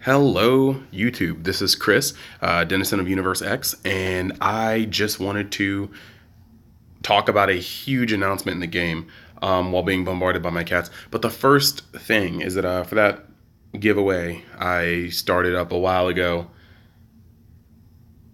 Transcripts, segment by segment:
Hello, YouTube. This is Chris, Dennison of Universe X, and I just wanted to talk about a huge announcement in the game while being bombarded by my cats. But the first thing is that for that giveaway I started up a while ago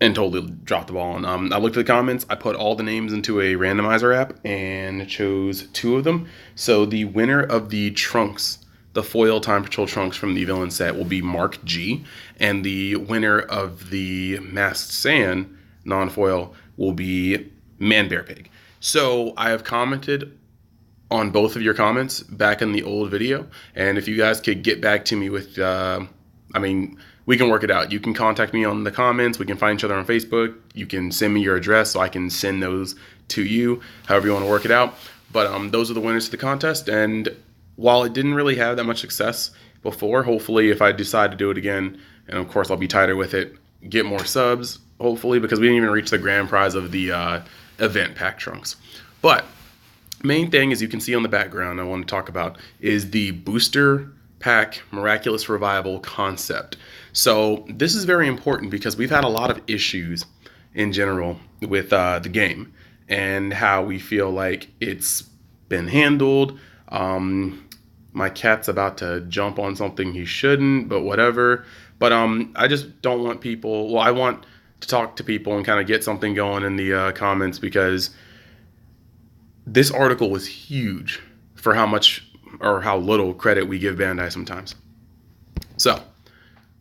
and totally dropped the ball on. I looked at the comments, I put all the names into a randomizer app and chose two of them. So the winner of the trunks, the foil Time Patrol trunks from the villain set, will be Mark G, and the winner of the Masked Sand non-foil will be Man Bear Pig. So I have commented on both of your comments back in the old video, and if you guys could get back to me with, we can work it out. You can contact me on the comments. We can find each other on Facebook. You can send me your address so I can send those to you, however you want to work it out. But those are the winners of the contest, and while it didn't really have that much success before, hopefully if I decide to do it again, and of course I'll be tighter with it, get more subs, hopefully, because we didn't even reach the grand prize of the event pack trunks. But main thing, as you can see on the background, I want to talk about is the booster pack miraculous revival concept. So this is very important because we've had a lot of issues in general with the game and how we feel like it's been handled. My cat's about to jump on something he shouldn't, but whatever. But I just don't want people. Well, I want to talk to people and kind of get something going in the comments, because this article was huge for how much or how little credit we give Bandai sometimes. So,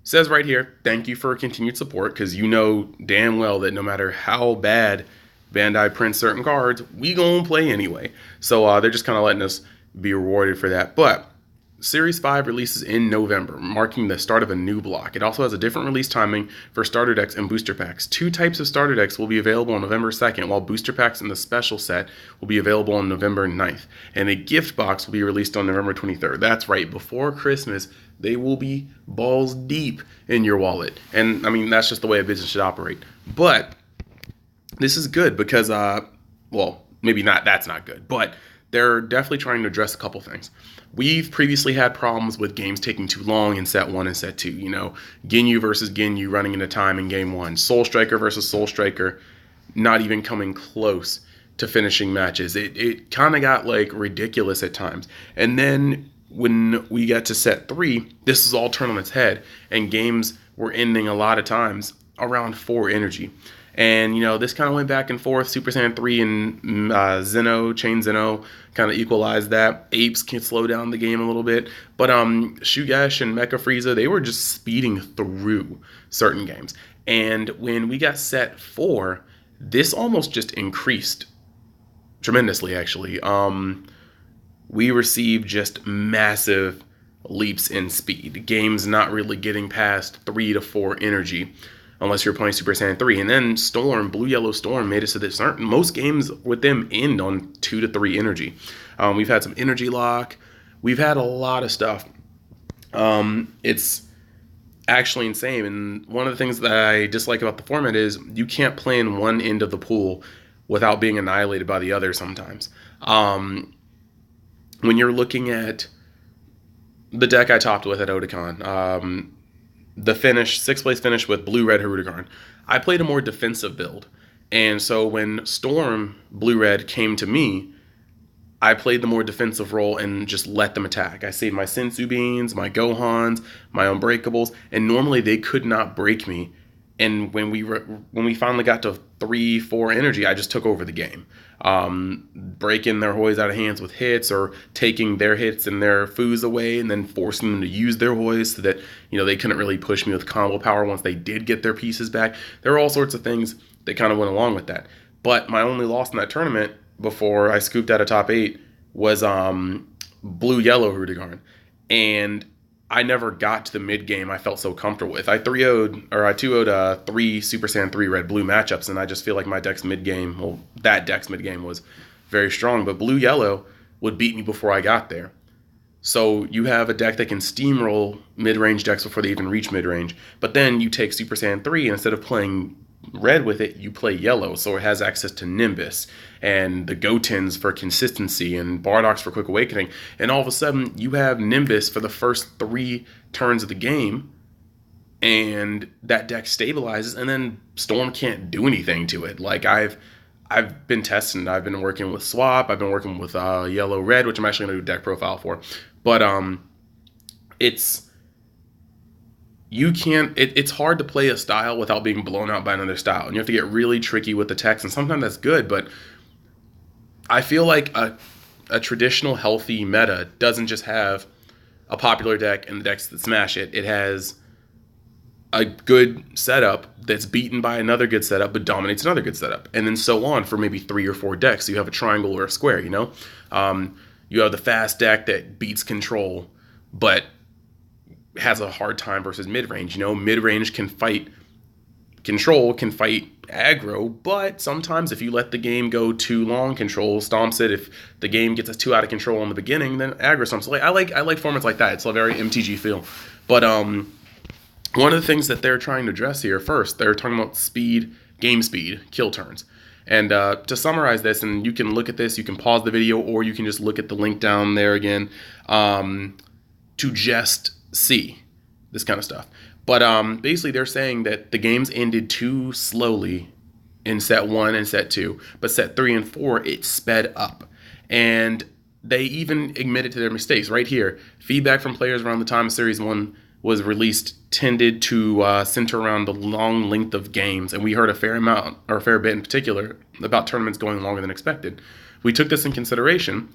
says right here, thank you for continued support, because you know damn well that no matter how bad Bandai prints certain cards, we gonna play anyway. So they're just kind of letting us be rewarded for that. But Series 5 releases in November, marking the start of a new block. It also has a different release timing for starter decks and booster packs. Two types of starter decks will be available on November 2nd, while booster packs in the special set will be available on November 9th. And a gift box will be released on November 23rd. That's right, before Christmas, they will be balls deep in your wallet. And I mean, that's just the way a business should operate. But this is good because, well, maybe not, that's not good, but they're definitely trying to address a couple things. We've previously had problems with games taking too long in set 1 and set 2. You know, Ginyu versus Ginyu running into time in game 1. Soul Striker versus Soul Striker not even coming close to finishing matches. It kind of got like ridiculous at times. And then when we got to set 3, this is all turned on its head, and games were ending a lot of times around 4 energy. And, you know, this kind of went back and forth. Super Saiyan 3 and Zeno, Chain Zeno kind of equalized that. Apes can slow down the game a little bit. But Shugesh and Mecha Frieza, they were just speeding through certain games. And when we got set 4, this almost just increased tremendously, actually. We received just massive leaps in speed. Games not really getting past 3 to 4 energy, unless you're playing Super Saiyan 3. And then Storm, Blue Yellow Storm, made it so that most games with them end on 2 to 3 energy. We've had some energy lock. We've had a lot of stuff. It's actually insane. And one of the things that I dislike about the format is you can't play in one end of the pool without being annihilated by the other sometimes. When you're looking at the deck I topped with at Otakon, the finish, 6th place finish with blue-red Hirudegarn, I played a more defensive build. And so when Storm blue-red came to me, I played the more defensive role and just let them attack. I saved my Sensu Beans, my Gohans, my Unbreakables, and normally they could not break me. And when we finally got to 3, 4 energy, I just took over the game. Breaking their Hoys out of hands with hits, or taking their hits and their foos away and then forcing them to use their Hoys so that, you know, they couldn't really push me with combo power once they did get their pieces back. There were all sorts of things that kind of went along with that. But my only loss in that tournament before I scooped out a top 8 was blue-yellow Hirudegarn. And I never got to the mid game I felt so comfortable with. I 2-0'd 3 Super Saiyan 3 red blue matchups, and I just feel like my deck's mid game, well, that deck's mid game was very strong, but blue yellow would beat me before I got there. So you have a deck that can steamroll mid range decks before they even reach mid range, but then you take Super Saiyan 3, and instead of playing red with it, you play yellow, so it has access to Nimbus and the Gotens for consistency and Bardock's for quick awakening, and all of a sudden you have Nimbus for the first 3 turns of the game, and that deck stabilizes, and then Storm can't do anything to it. Like I've been testing. I've been working with Swap. I've been working with Yellow Red, which I'm actually going to do deck profile for. But it's you can't. It's hard to play a style without being blown out by another style, and you have to get really tricky with the text. And sometimes that's good, but I feel like a traditional healthy meta doesn't just have a popular deck and the decks that smash it. It has a good setup that's beaten by another good setup but dominates another good setup, and then so on for maybe 3 or 4 decks. So you have a triangle or a square, you know. You have the fast deck that beats control but has a hard time versus mid-range. You know, mid-range can fight control, can fight aggro, but sometimes if you let the game go too long, control stomps it. If the game gets us too out of control in the beginning, then aggro stomps. Like I like formats like that. It's a very MTG feel. But one of the things that they're trying to address here, first, they're talking about speed, game speed, kill turns. And to summarize this, and you can look at this, you can pause the video, or you can just look at the link down there again to just see this kind of stuff. But basically, they're saying that the games ended too slowly in set 1 and set 2, but set 3 and 4, it sped up. And they even admitted to their mistakes. Right here, feedback from players around the time of Series 1 was released tended to center around the long length of games, and we heard a fair amount, or a fair bit in particular, about tournaments going longer than expected. We took this in consideration,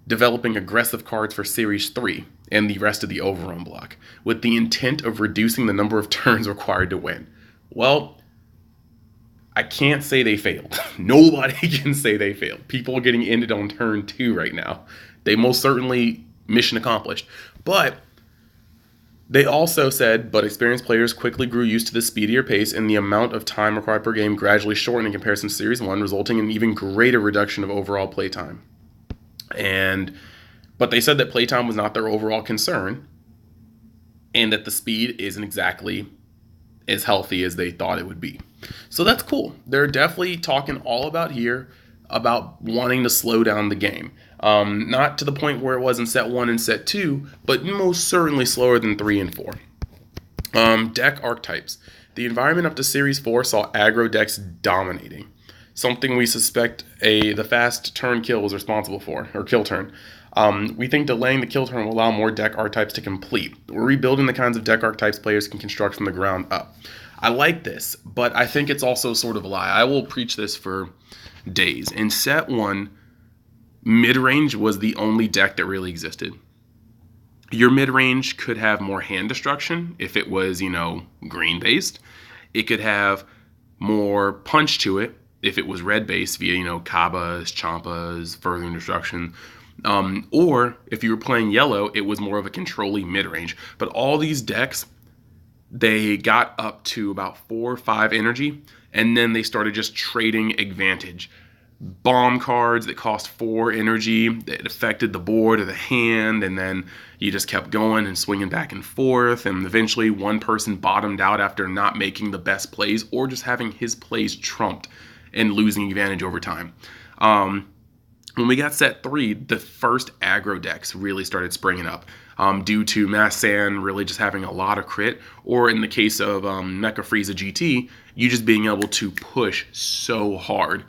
developing aggressive cards for Series 3 and the rest of the Overrun block, with the intent of reducing the number of turns required to win. Well, I can't say they failed. Nobody can say they failed. People are getting ended on turn 2 right now. They most certainly mission accomplished. But they also said, but experienced players quickly grew used to the speedier pace, and the amount of time required per game gradually shortened in comparison to Series 1, resulting in an even greater reduction of overall playtime. But they said that playtime was not their overall concern, and that the speed isn't exactly as healthy as they thought it would be. So that's cool. They're definitely talking all about here about wanting to slow down the game. Not to the point where it was in set 1 and set 2, but most certainly slower than 3 and 4. Deck archetypes. The environment up to Series 4 saw aggro decks dominating, something we suspect the fast turn kill was responsible for, or kill turn. We think delaying the kill turn will allow more deck archetypes to complete. We're rebuilding the kinds of deck archetypes players can construct from the ground up. I like this, but I think it's also sort of a lie. I will preach this for days. In set 1, mid-range was the only deck that really existed. Your mid-range could have more hand destruction if it was, green-based. It could have more punch to it if it was red-based via, Kabas, Champas, Furthering Destruction. Or if you were playing yellow, it was more of a controlling mid-range. But all these decks, they got up to about 4 or 5 energy, and then they started just trading advantage. Bomb cards that cost 4 energy that affected the board or the hand, and then you just kept going and swinging back and forth, and eventually one person bottomed out after not making the best plays or just having his plays trumped and losing advantage over time. When we got set 3, the first aggro decks really started springing up due to Massan really just having a lot of crit, or in the case of Mecha Frieza GT, you just being able to push so hard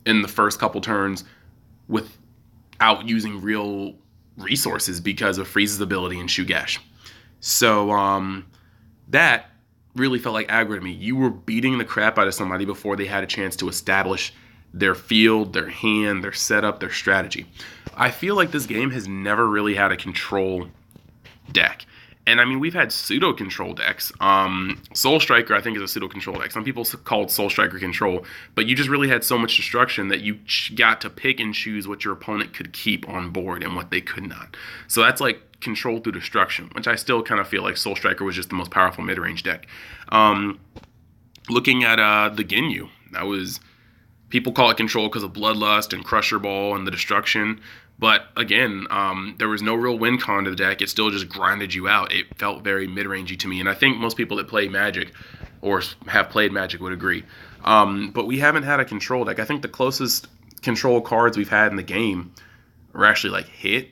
in the first couple turns without using real resources because of Frieza's ability in Shugesh. So that really felt like aggro to me. You were beating the crap out of somebody before they had a chance to establish their field, their hand, their setup, their strategy. I feel like this game has never really had a control deck. And I mean, we've had pseudo-control decks. Soul Striker, I think, is a pseudo-control deck. Some people call it Soul Striker control, but you just really had so much destruction that you got to pick and choose what your opponent could keep on board and what they could not. So that's like control through destruction, which I still kind of feel like Soul Striker was just the most powerful mid-range deck. Looking at the Ginyu, that was... People call it control because of Bloodlust and Crusher Ball and the destruction. But again, there was no real win con to the deck. It still just grinded you out. It felt very mid-rangey to me. And I think most people that play Magic or have played Magic would agree. But we haven't had a control deck. I think the closest control cards we've had in the game are actually like Hit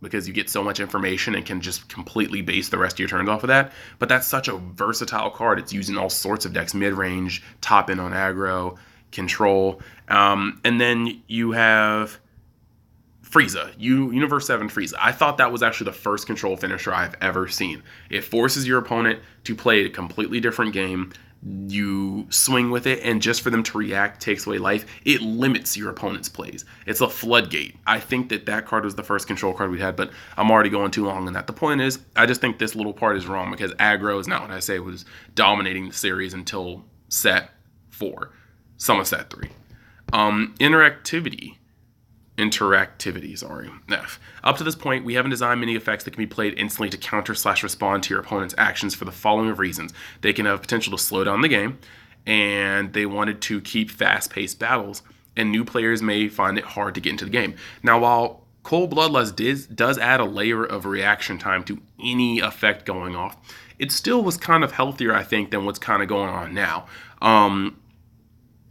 because you get so much information and can just completely base the rest of your turns off of that. But that's such a versatile card. It's used in all sorts of decks, mid-range, top end on aggro, control. And then you have Frieza, Universe 7 Frieza. I thought that was actually the first control finisher I've ever seen. It forces your opponent to play a completely different game. You swing with it, and just for them to react takes away life. It limits your opponent's plays. It's a floodgate. I think that card was the first control card we had, but I'm already going too long on that. The point is, I just think this little part is wrong because aggro is not what I say was dominating the series until set 4. Some of set 3. Interactivity, sorry. Up to this point, we haven't designed many effects that can be played instantly to counter/respond to your opponent's actions for the following reasons. They can have potential to slow down the game, and they wanted to keep fast-paced battles, and new players may find it hard to get into the game. Now, while Cold Bloodlust does add a layer of reaction time to any effect going off, it still was kind of healthier, I think, than what's kind of going on now,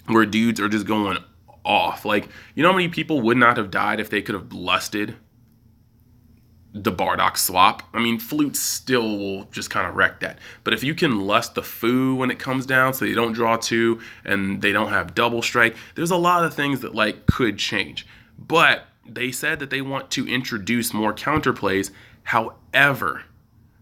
where dudes are just going off. Like, you know how many people would not have died if they could have lusted the Bardock swap? I mean, Flute still will just kind of wreck that. But if you can lust the Fu when it comes down so they don't draw 2 and they don't have double strike, there's a lot of things that like could change. But they said that they want to introduce more counterplays. However,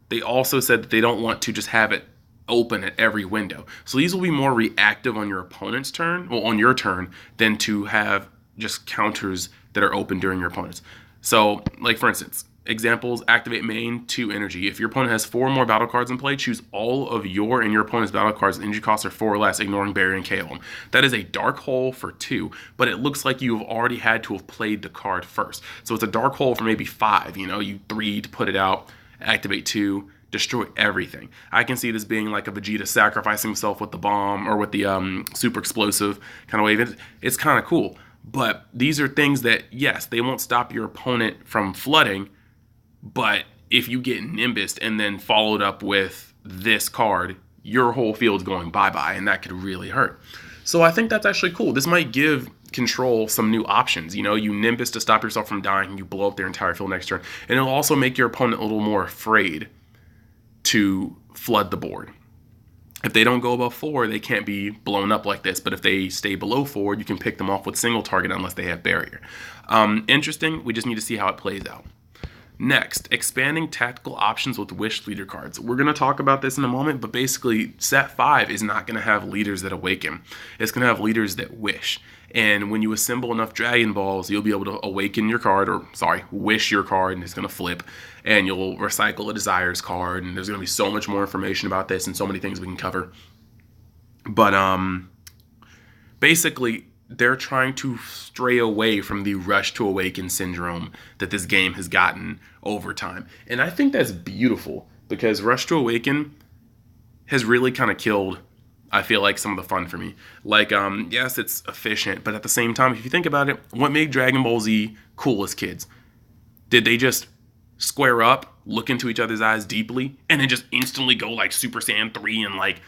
they also said that they don't want to just have it open at every window. So these will be more reactive on your opponent's turn, well, on your turn, than to have just counters that are open during your opponent's. So, like for instance, examples: activate main 2 energy. If your opponent has 4 more battle cards in play, choose all of your and your opponent's battle cards with energy costs are 4 or less, ignoring barrier and KO them. That is a dark hole for 2, but it looks like you've already had to have played the card first. So it's a dark hole for maybe 5. You 3 to put it out, activate 2, destroy everything. I can see this being like a Vegeta sacrificing himself with the bomb or with the super explosive kind of wave. It's kind of cool. But these are things that, yes, they won't stop your opponent from flooding, but if you get Nimbused and then followed up with this card, your whole field's going bye-bye, and that could really hurt. So I think that's actually cool. This might give Control some new options. You Nimbus to stop yourself from dying, and you blow up their entire field next turn. And it'll also make your opponent a little more afraid to flood the board. If they don't go above 4, they can't be blown up like this. But if they stay below 4, you can pick them off with single target unless they have barrier. Interesting. We just need to see how it plays out. Next, expanding tactical options with wish leader cards. We're going to talk about this in a moment, but basically set 5 is not going to have leaders that awaken. It's going to have leaders that wish. And when you assemble enough Dragon Balls, you'll be able to awaken your card, wish your card, and it's going to flip. And you'll recycle a Desires card, and there's going to be so much more information about this and so many things we can cover. But basically, they're trying to stray away from the rush to awaken syndrome that this game has gotten over time. And I think that's beautiful, because rush to awaken has really kind of killed, I feel like, some of the fun for me. Like, yes, it's efficient, but at the same time, if you think about it, what made Dragon Ball Z cool as kids? Did they just square up, look into each other's eyes deeply, and then just instantly go like Super Saiyan 3 and like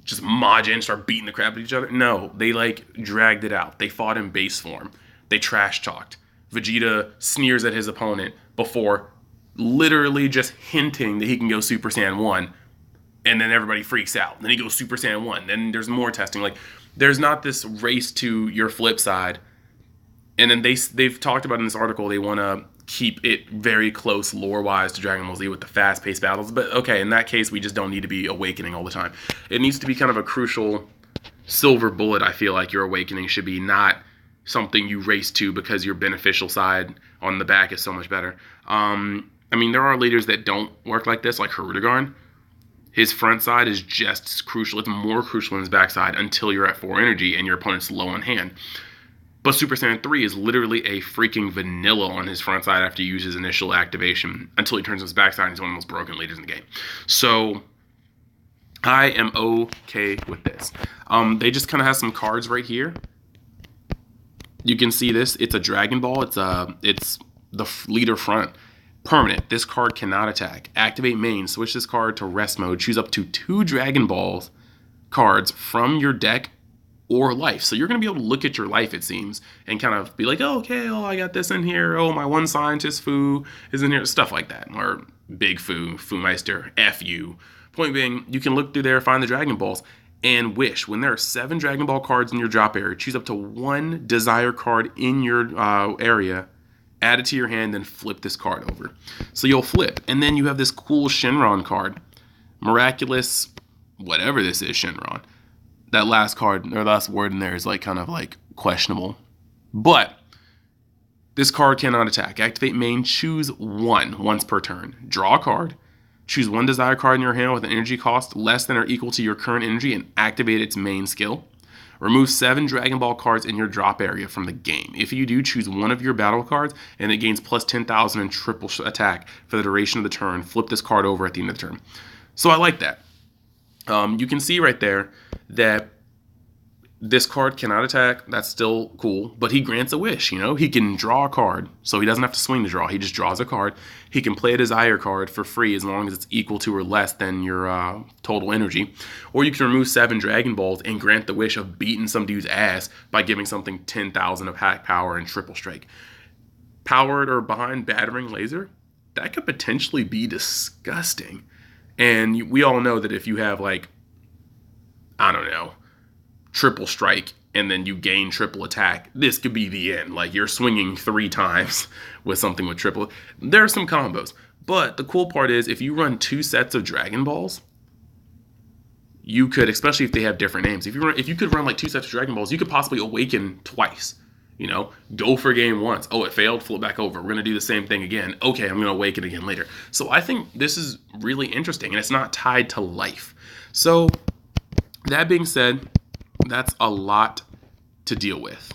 just Majin and start beating the crap out of each other? No, they like dragged it out. They fought in base form. They trash talked. Vegeta sneers at his opponent before literally just hinting that he can go Super Saiyan 1, and then everybody freaks out. Then he goes Super Saiyan 1. Then there's more testing. Like, there's not this race to your flip side. And then they've talked about in this article, they want to keep it very close lore-wise to Dragon Ball Z with the fast-paced battles. But okay, in that case, we just don't need to be awakening all the time. It needs to be kind of a crucial silver bullet. I feel like your awakening should be not something you race to because your beneficial side on the back is so much better. I mean, there are leaders that don't work like this, like Hirudegarn. His front side is just as crucial. It's more crucial than his back side until you're at 4 energy and your opponent's low on hand. But Super Saiyan 3 is literally a freaking vanilla on his front side after you use his initial activation until he turns his back side and he's one of the most broken leaders in the game. So I am okay with this. They just kind of have some cards right here. You can see this. It's a Dragon Ball. It's the leader front. Permanent. This card cannot attack. Activate main. Switch this card to rest mode. Choose up to 2 Dragon Balls cards from your deck or life. So you're going to be able to look at your life, it seems, and kind of be like, oh, okay, oh, I got this in here. Oh, my one scientist Fu is in here. Stuff like that. Or Big Fu, Fu Meister, F you. Point being, you can look through there, find the Dragon Balls, and wish. When there are 7 Dragon Ball cards in your drop area, choose up to 1 desire card in your area, add it to your hand, then flip this card over. So you'll flip, and then you have this cool Shenron card. Miraculous, whatever this is, Shenron. That last card, or last word in there is like kind of like questionable. But this card cannot attack. Activate main, choose 1 once per turn. Draw a card. Choose 1 desire card in your hand with an energy cost less than or equal to your current energy and activate its main skill. Remove 7 Dragon Ball cards in your drop area from the game. If you do, choose 1 of your battle cards and it gains plus 10,000 and triple attack for the duration of the turn. Flip this card over at the end of the turn. So I like that. You can see right there that this card cannot attack. That's still cool, but he grants a wish. He can draw a card, so he doesn't have to swing to draw. He just draws a card. He can play a desire card for free as long as it's equal to or less than your total energy. Or you can remove 7 Dragon Balls and grant the wish of beating some dude's ass by giving something 10,000 of hack power and triple strike. Powered or behind battering laser, that could potentially be disgusting. And we all know that if you have triple strike and then you gain triple attack, this could be the end. Like, you're swinging 3 times with something with triple. There are some combos, but the cool part is if you run 2 sets of Dragon Balls, you could, especially if they have different names, if you could run like 2 sets of Dragon Balls, you could possibly awaken twice. Go for game once. Oh, it failed, flip back over. We're going to do the same thing again. Okay, I'm going to awaken again later. So I think this is really interesting, and it's not tied to life. So that being said, that's a lot to deal with.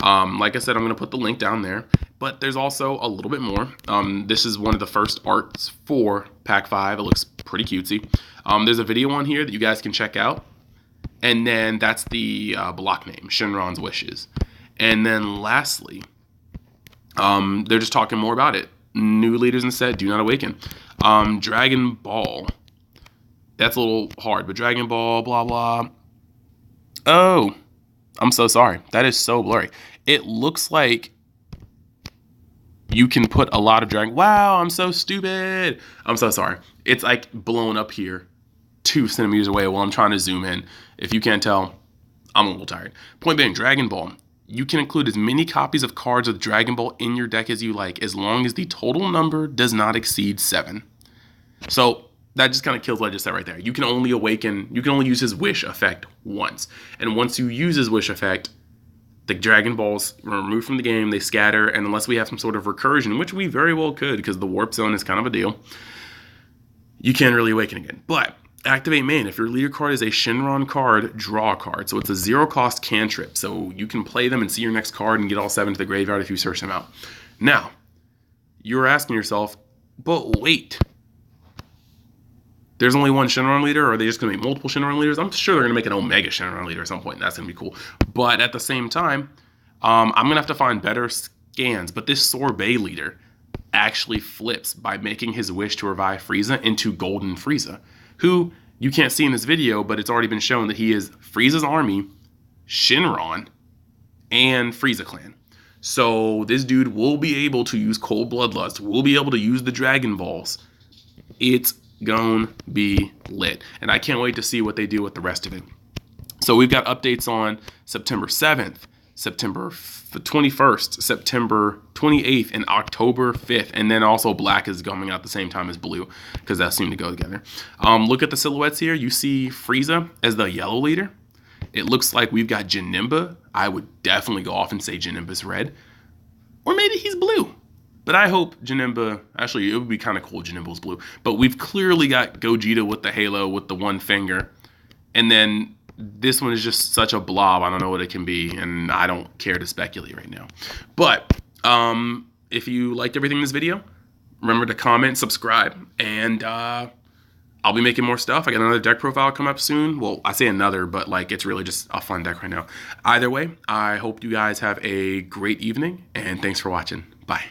Like I said, I'm going to put the link down there, but there's also a little bit more. This is one of the first arts for Pack 5. It looks pretty cutesy. There's a video on here that you guys can check out. And then that's the block name, Shenron's Wishes. And then lastly, they're just talking more about it. New leaders instead, do not awaken. Dragon Ball. That's a little hard, but Dragon Ball, blah, blah. Oh, I'm so sorry. That is so blurry. It looks like you can put a lot of Dragon... Wow, I'm so stupid. I'm so sorry. It's like blown up here 2 centimeters away while I'm trying to zoom in. If you can't tell, I'm a little tired. Point being, Dragon Ball. You can include as many copies of cards with Dragon Ball in your deck as you like, as long as the total number does not exceed 7. So that just kind of kills what I just said right there. You can only use his wish effect once. And once you use his wish effect, the Dragon Balls are removed from the game, they scatter, and unless we have some sort of recursion, which we very well could because the warp zone is kind of a deal, you can't really awaken again. But activate main. If your leader card is a Shenron card, draw a card. So it's a 0-cost cantrip. So you can play them and see your next card and get all 7 to the graveyard if you search them out. Now, you're asking yourself, but wait, there's only one Shenron leader, or are they just going to make multiple Shenron leaders? I'm sure they're going to make an Omega Shenron leader at some point, and that's going to be cool. But at the same time, I'm going to have to find better scans. But this Sorbet leader actually flips by making his wish to revive Frieza into Golden Frieza, who you can't see in this video, but it's already been shown that he is Frieza's army, Shenron, and Frieza clan. So this dude will be able to use Cold Bloodlust, will be able to use the Dragon Balls. It's gonna be lit, and I can't wait to see what they do with the rest of it. So we've got updates on September 7th, September 21st, September 28th, and October 5th, and then also Black is coming out the same time as Blue because that seemed to go together. Look at the silhouettes here. You see Frieza as the yellow leader. It looks like we've got Janemba. I would definitely go off and say Janemba's red, or maybe he's blue. But I hope Janemba, actually, it would be kind of cool if Janemba was blue. But we've clearly got Gogeta with the halo with the one finger. And then this one is just such a blob. I don't know what it can be, and I don't care to speculate right now. But if you liked everything in this video, remember to comment, subscribe, and I'll be making more stuff. I got another deck profile come up soon. Well, I say another, but it's really just a fun deck right now. Either way, I hope you guys have a great evening, and thanks for watching. Bye.